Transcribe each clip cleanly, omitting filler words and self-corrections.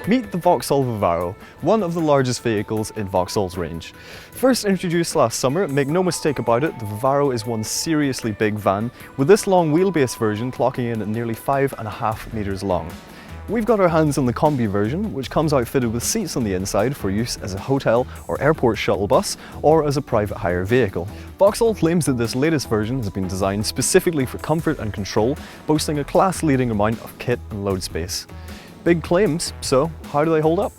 Meet the Vauxhall Vivaro, one of the largest vehicles in Vauxhall's range. First introduced last summer, make no mistake about it, the Vivaro is one seriously big van, with this long wheelbase version clocking in at nearly 5.5 metres long. We've got our hands on the Combi version, which comes outfitted with seats on the inside for use as a hotel or airport shuttle bus, or as a private hire vehicle. Vauxhall claims that this latest version has been designed specifically for comfort and control, boasting a class-leading amount of kit and load space. Big claims, so how do they hold up?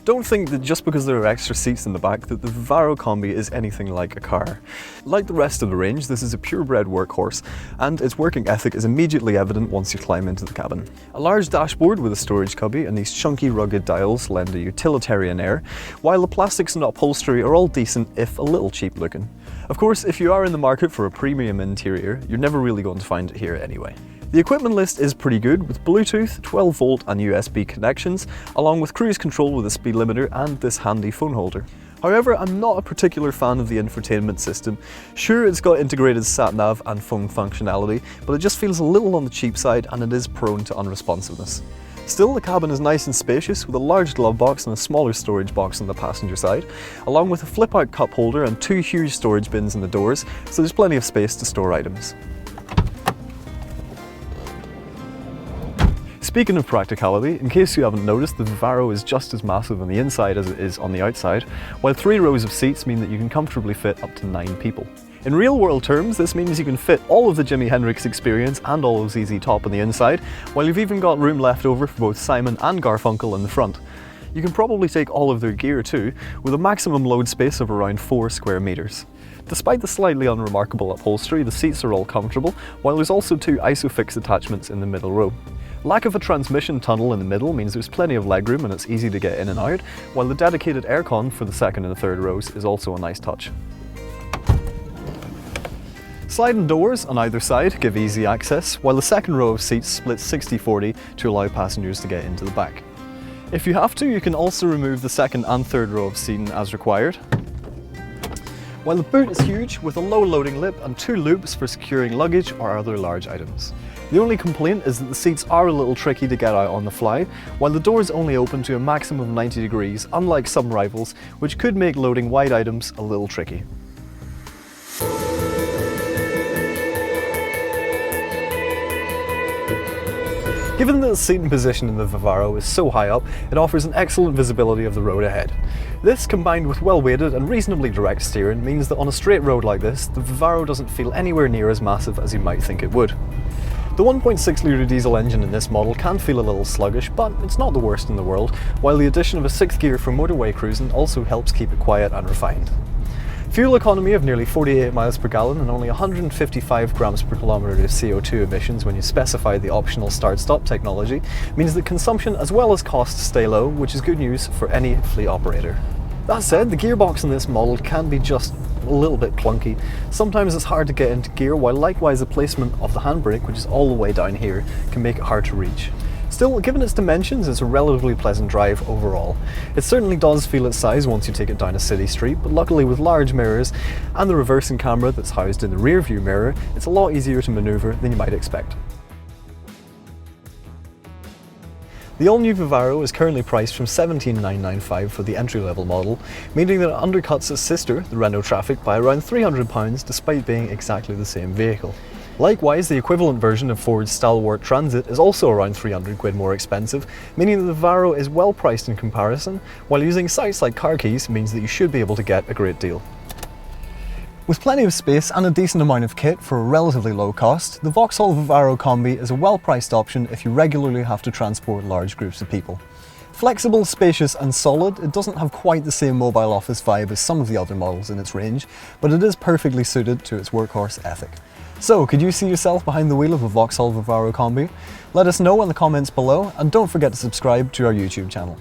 Don't think that just because there are extra seats in the back that the Vivaro Combi is anything like a car. Like the rest of the range, this is a purebred workhorse, and its working ethic is immediately evident once you climb into the cabin. A large dashboard with a storage cubby and these chunky rugged dials lend a utilitarian air, while the plastics and upholstery are all decent if a little cheap looking. Of course, if you are in the market for a premium interior, you're never really going to find it here anyway. The equipment list is pretty good, with Bluetooth, 12 volt and USB connections, along with cruise control with a speed limiter and this handy phone holder. However, I'm not a particular fan of the infotainment system. Sure, it's got integrated sat-nav and phone functionality, but it just feels a little on the cheap side and it is prone to unresponsiveness. Still, the cabin is nice and spacious, with a large glove box and a smaller storage box on the passenger side, along with a flip-out cup holder and two huge storage bins in the doors, so there's plenty of space to store items. Speaking of practicality, in case you haven't noticed, the Vivaro is just as massive on the inside as it is on the outside, while 3 rows of seats mean that you can comfortably fit up to 9 people. In real-world terms, this means you can fit all of the Jimi Hendrix Experience and all of ZZ Top on the inside, while you've even got room left over for both Simon and Garfunkel in the front. You can probably take all of their gear too, with a maximum load space of around 4 square meters. Despite the slightly unremarkable upholstery, the seats are all comfortable, while there's also 2 ISOFIX attachments in the middle row. Lack of a transmission tunnel in the middle means there's plenty of legroom and it's easy to get in and out, while the dedicated aircon for the second and third rows is also a nice touch. Sliding doors on either side give easy access, while the second row of seats splits 60-40 to allow passengers to get into the back. If you have to, you can also remove the second and third row of seating as required. While the boot is huge, with a low loading lip and 2 loops for securing luggage or other large items. The only complaint is that the seats are a little tricky to get out on the fly, while the doors only open to a maximum of 90 degrees, unlike some rivals, which could make loading wide items a little tricky. Given that the seating position in the Vivaro is so high up, it offers an excellent visibility of the road ahead. This, combined with well-weighted and reasonably direct steering, means that on a straight road like this, the Vivaro doesn't feel anywhere near as massive as you might think it would. The 1.6-litre diesel engine in this model can feel a little sluggish, but it's not the worst in the world, while the addition of a 6th gear for motorway cruising also helps keep it quiet and refined. Fuel economy of nearly 48 miles per gallon and only 155 grams per kilometre of CO2 emissions when you specify the optional start-stop technology means that consumption as well as costs stay low, which is good news for any fleet operator. That said, the gearbox in this model can be just a little bit clunky. Sometimes it's hard to get into gear, while likewise the placement of the handbrake, which is all the way down here, can make it hard to reach. Still, given its dimensions, it's a relatively pleasant drive overall. It certainly does feel its size once you take it down a city street, but luckily with large mirrors and the reversing camera that's housed in the rear view mirror, it's a lot easier to manoeuvre than you might expect. The all-new Vivaro is currently priced from $17,995 for the entry-level model, meaning that it undercuts its sister, the Renault Trafic, by around £300 despite being exactly the same vehicle. Likewise, the equivalent version of Ford's Stalwart Transit is also around £300 more expensive, meaning that the Vivaro is well priced in comparison, while using sites like Car Keys means that you should be able to get a great deal. With plenty of space and a decent amount of kit for a relatively low cost, the Vauxhall Vivaro Combi is a well-priced option if you regularly have to transport large groups of people. Flexible, spacious and solid, it doesn't have quite the same mobile office vibe as some of the other models in its range, but it is perfectly suited to its workhorse ethic. So, could you see yourself behind the wheel of a Vauxhall Vivaro Combi? Let us know in the comments below, and don't forget to subscribe to our YouTube channel.